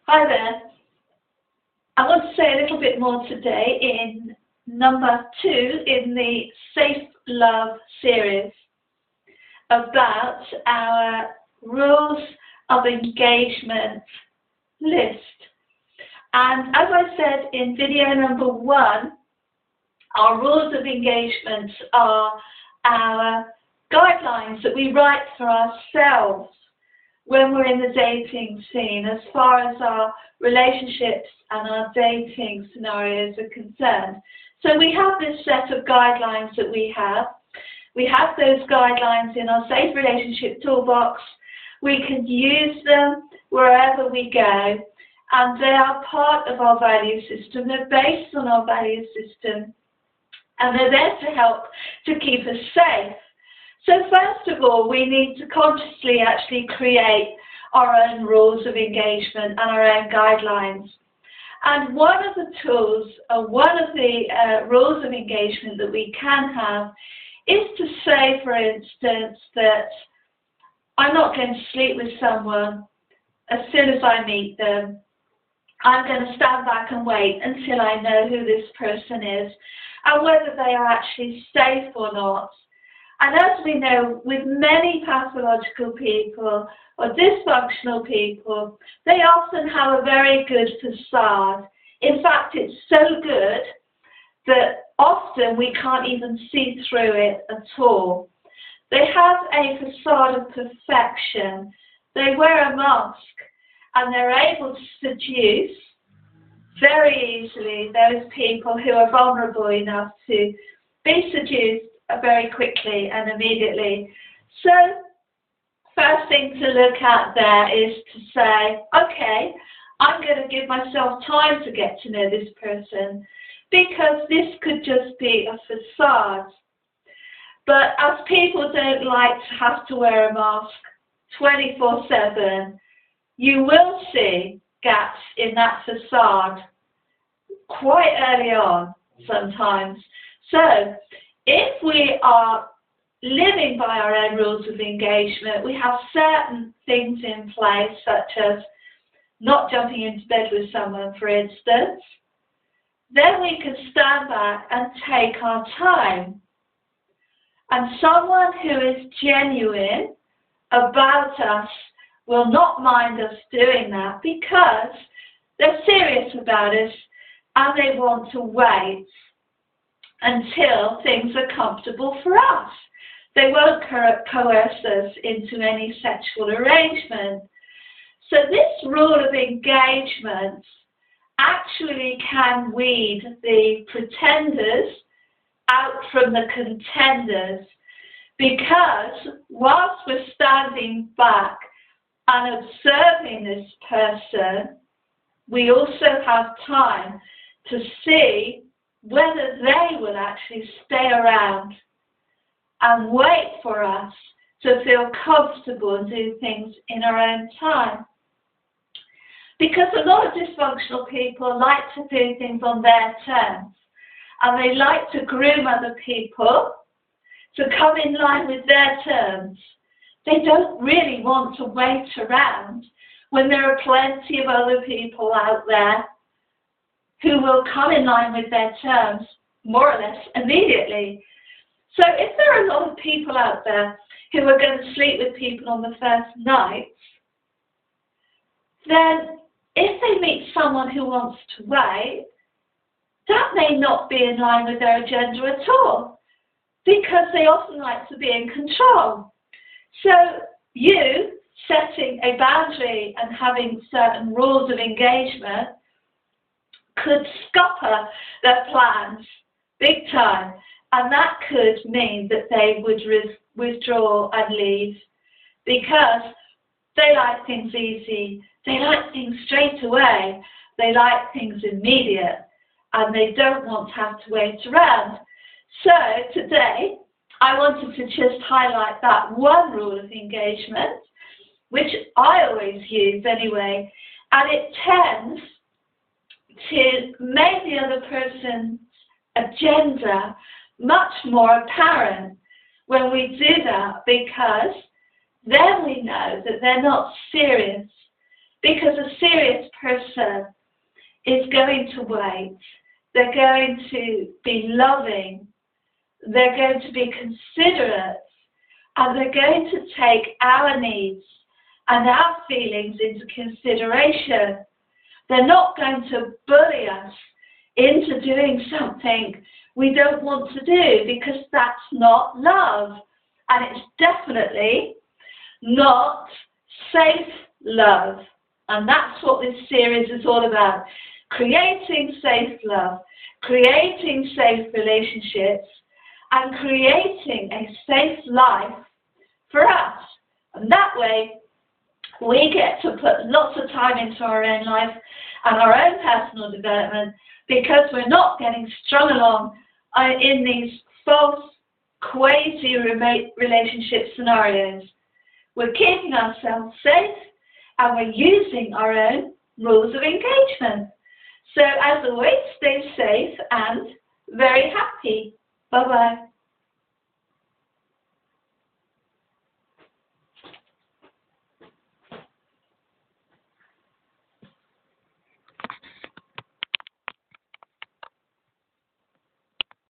Hi there. I want to say a little bit more today in number 2 in the Safe Love series about our rules of engagement list. And as I said in video number 1, our rules of engagement are our guidelines that we write for ourselves when we're in the dating scene, as far as our relationships and our dating scenarios are concerned. So we have this set of guidelines that we have. We have those guidelines in our Safe Relationship Toolbox. We can use them wherever we go, and they are part of our value system. They're based on our value system, and they're there to help to keep us safe. So first of all, we need to consciously actually create our own rules of engagement and our own guidelines. And one of the tools, one of the rules of engagement that we can have is to say, for instance, that I'm not going to sleep with someone as soon as I meet them. I'm going to stand back and wait until I know who this person is and whether they are actually safe or not. And as we know, with many pathological people or dysfunctional people, they often have a very good facade. In fact, it's so good that often we can't even see through it at all. They have a facade of perfection. They wear a mask and they're able to seduce very easily those people who are vulnerable enough to be seduced very quickly and immediately. So first thing to look at there is to say, okay, I'm going to give myself time to get to know this person, because this could just be a facade. But as people don't like to have to wear a mask 24/7, you will see gaps in that facade quite early on sometimes. So if we are living by our own rules of engagement, we have certain things in place, such as not jumping into bed with someone, for instance. Then we can stand back and take our time. And someone who is genuine about us will not mind us doing that, because they're serious about us and they want to wait until things are comfortable for us. They won't coerce us into any sexual arrangement. So this rule of engagement actually can weed the pretenders out from the contenders, because whilst we're standing back and observing this person, we also have time to see whether they will actually stay around and wait for us to feel comfortable and do things in our own time. Because a lot of dysfunctional people like to do things on their terms, and they like to groom other people to come in line with their terms. They don't really want to wait around when there are plenty of other people out there who will come in line with their terms more or less immediately. So if there are a lot of people out there who are going to sleep with people on the first night, then if they meet someone who wants to wait, that may not be in line with their agenda at all, because they often like to be in control. So you setting a boundary and having certain rules of engagement could scupper their plans big time, and that could mean that they would withdraw and leave, because they like things easy, they like things straight away, they like things immediate, and they don't want to have to wait around. So today I wanted to just highlight that one rule of engagement, which I always use anyway, and it tends to make the other person's agenda much more apparent when we do that, because then we know that they're not serious, Because a serious person is going to wait. They're going to be loving. They're going to be considerate. And they're going to take our needs and our feelings into consideration. They're not going to bully us into doing something we don't want to do, because that's not love. And it's definitely not safe love. And that's what this series is all about. Creating safe love, creating safe relationships, and creating a safe life for us. And that way, we get to put lots of time into our own life and our own personal development, because we're not getting strung along in these false, quasi-remote relationship scenarios. We're keeping ourselves safe, and we're using our own rules of engagement. So as always, stay safe and very happy. Bye-bye.